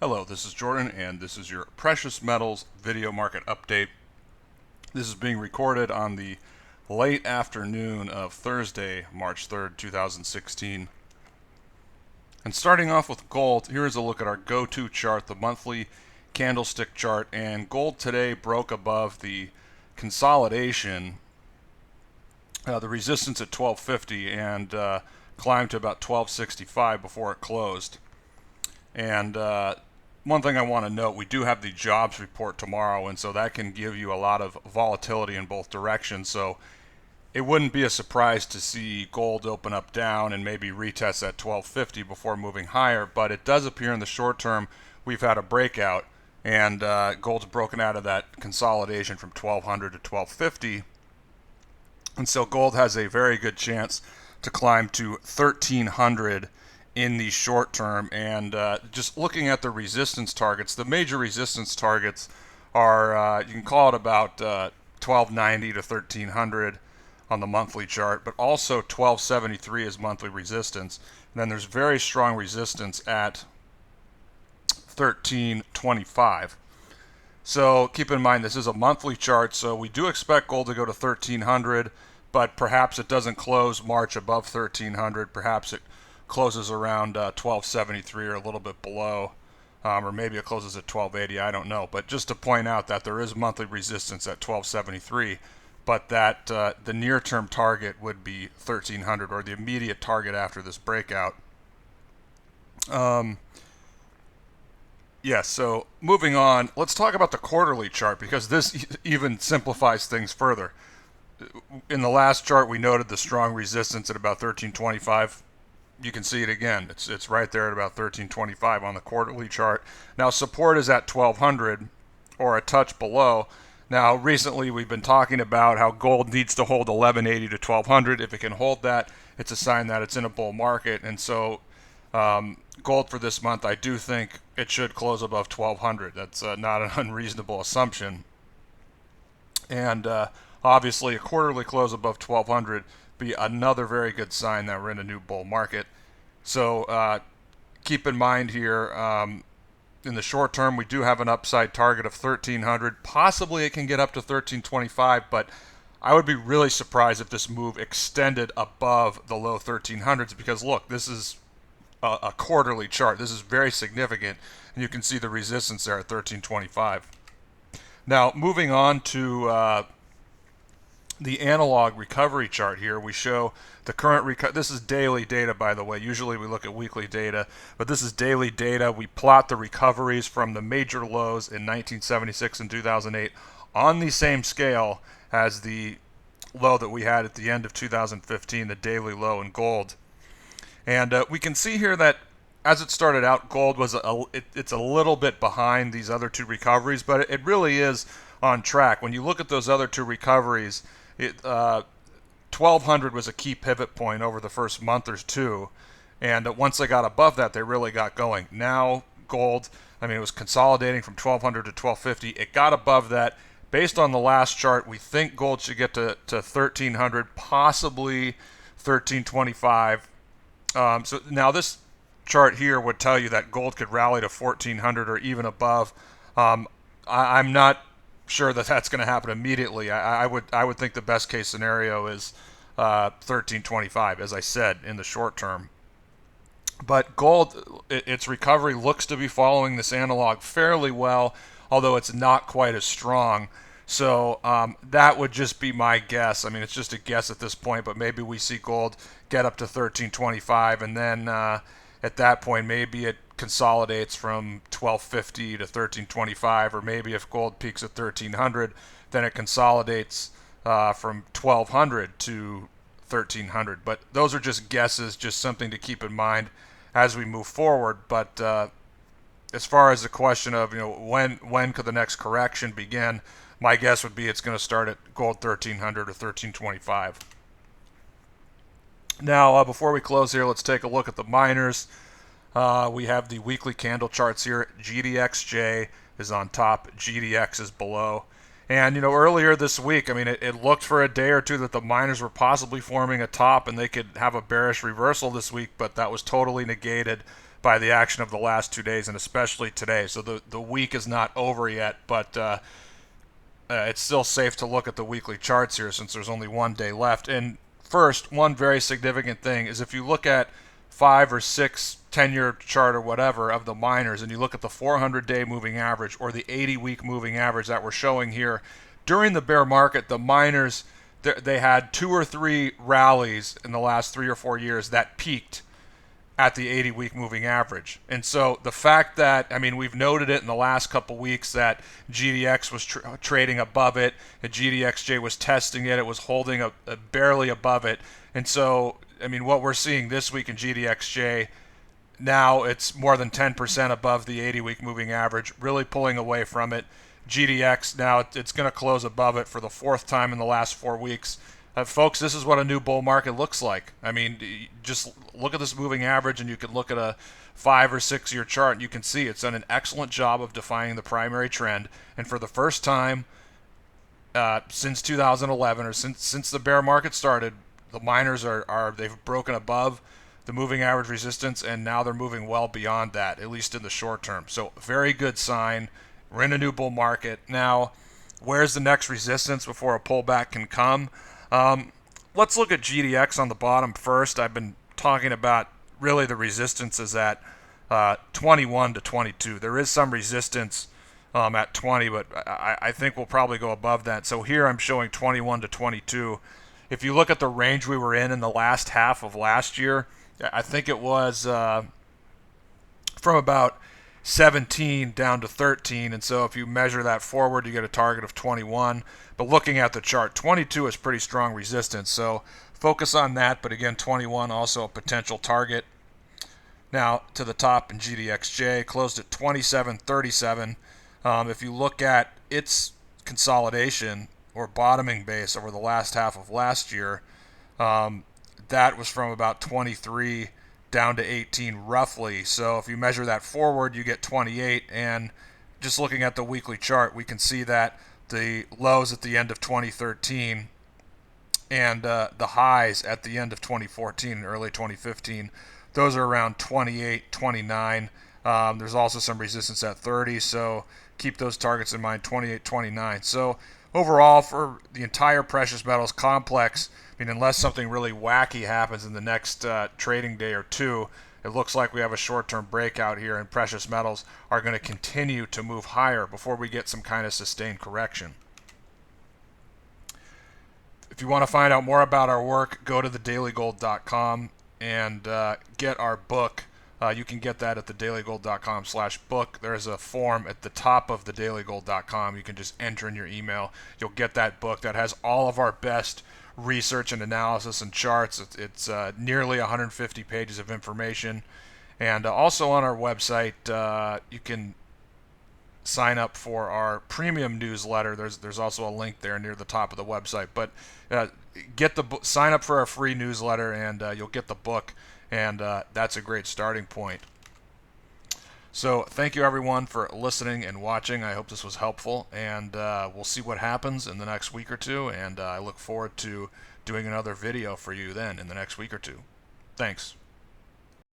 Hello, this is Jordan, and this is your precious metals video market update. This is being recorded on the late afternoon of Thursday, March 3rd, 2016. And starting off with gold, here is a look at our go-to chart, the monthly candlestick chart, and gold today broke above the consolidation, the resistance at 1250, and climbed to about 1265 before it closed. And one thing I want to note, we do have the jobs report tomorrow, and so that can give you a lot of volatility in both directions. So it wouldn't be a surprise to see gold open up down and maybe retest at 1250 before moving higher, but it does appear in the short term we've had a breakout, and gold's broken out of that consolidation from 1200 to 1250, and so gold has a very good chance to climb to 1300 in the short term. And just looking at the resistance targets, the major resistance targets are, you can call it about 1290 to 1300 on the monthly chart, but also 1273 is monthly resistance. And then there's very strong resistance at 1325. So keep in mind this is a monthly chart, so we do expect gold to go to 1300, but perhaps it doesn't close March above 1300. Perhaps it closes around 1273 or a little bit below, or maybe it closes at 1280, I don't know. But just to point out that there is monthly resistance at 1273, but that the near-term target would be 1300, or the immediate target after this breakout. Yes, so moving on, let's talk about the quarterly chart, because this even simplifies things further. In the last chart, we noted the strong resistance at about 1325. You can see it again. It's right there at about 1325 on the quarterly chart. Now support is at 1200 or a touch below. Now recently we've been talking about how gold needs to hold 1180 to 1200. If it can hold that, it's a sign that it's in a bull market. And so gold for this month, I do think it should close above 1200. That's not an unreasonable assumption. And obviously a quarterly close above 1200 be another very good sign that we're in a new bull market. So keep in mind here, in the short term, we do have an upside target of 1300. Possibly it can get up to 1325, but I would be really surprised if this move extended above the low 1300s, because look, this is a quarterly chart. This is very significant, and you can see the resistance there at 1325. Now, moving on to the analog recovery chart here, we show the current this is daily data, by the way. Usually we look at weekly data, but this is daily data. We plot the recoveries from the major lows in 1976 and 2008 on the same scale as the low that we had at the end of 2015, the daily low in gold. And we can see here that as it started out, gold was it's a little bit behind these other two recoveries, but it really is on track. When you look at those other two recoveries, 1200 was a key pivot point over the first month or two, and once they got above that, they really got going. Now gold, I mean, it was consolidating from 1200 to 1250. It got above that. Based on the last chart, we think gold should get to 1300, possibly 1325. So now this chart here would tell you that gold could rally to 1400 or even above. I'm not sure that that's going to happen immediately. I would think the best case scenario is 1325, as I said, in the short term. But gold, its recovery looks to be following this analog fairly well, although it's not quite as strong. So that would just be my guess. I mean, it's just a guess at this point, but maybe we see gold get up to 1325, and then at that point, maybe it consolidates from 1250 to 1325, or maybe if gold peaks at 1300, then it consolidates from 1200 to 1300. But those are just guesses, just something to keep in mind as we move forward. But as far as the question of when could the next correction begin, my guess would be it's going to start at gold 1300 or 1325. Now, before we close here, let's take a look at the miners. We have the weekly candle charts here. GDXJ is on top, GDX is below. And, earlier this week, I mean, it looked for a day or two that the miners were possibly forming a top and they could have a bearish reversal this week, but that was totally negated by the action of the last 2 days, and especially today. So the week is not over yet, but it's still safe to look at the weekly charts here since there's only one day left. And first, one very significant thing is if you look at 5 or 6 10-year chart or whatever of the miners, and you look at the 400-day moving average or the 80-week moving average that we're showing here, during the bear market, the miners, they had 2 or 3 rallies in the last 3 or 4 years that peaked at the 80-week moving average. And so the fact that, I mean, we've noted it in the last couple weeks that GDX was trading above it, and GDXJ was testing it, it was holding barely above it. And so, I mean, what we're seeing this week in GDXJ, now it's more than 10% above the 80-week moving average, really pulling away from it. GDX, now it's going to close above it for the 4th time in the last 4 weeks. Folks, this is what a new bull market looks like. I mean, just look at this moving average, and you can look at a 5 or 6 year chart, and you can see it's done an excellent job of defining the primary trend. And for the first time since 2011, or since the bear market started, the miners they've broken above the moving average resistance, and now they're moving well beyond that, at least in the short term. So very good sign. We're in a new bull market. Now, where's the next resistance before a pullback can come? Let's look at GDX on the bottom first. I've been talking about really the resistance is at 21 to 22. There is some resistance at 20, but I think we'll probably go above that. So here I'm showing 21 to 22. If you look at the range we were in the last half of last year, I think it was from about 17 down to 13, and so if you measure that forward, you get a target of 21. But looking at the chart, 22 is pretty strong resistance, so focus on that. But again, 21 also a potential target. Now to the top in GDXJ, closed at 27.37. If you look at its consolidation or bottoming base over the last half of last year, that was from about 23 down to 18 roughly. So if you measure that forward, you get 28. And just looking at the weekly chart, we can see that the lows at the end of 2013 and the highs at the end of 2014 and early 2015, those are around 28, 29. There's also some resistance at 30, so keep those targets in mind, 28, 29. So overall, for the entire precious metals complex, I mean, unless something really wacky happens in the next trading day or two, it looks like we have a short-term breakout here, and precious metals are going to continue to move higher before we get some kind of sustained correction. If you want to find out more about our work, go to thedailygold.com and get our book. You can get that at thedailygold.com/book. There's a form at the top of thedailygold.com. You can just enter in your email. You'll get that book that has all of our best research and analysis and charts. It's nearly 150 pages of information. And also on our website, you can sign up for our premium newsletter. There's also a link there near the top of the website. But sign up for our free newsletter, and you'll get the book. And that's a great starting point. So thank you everyone for listening and watching. I hope this was helpful, and we'll see what happens in the next week or two, and I look forward to doing another video for you then in the next week or two. Thanks.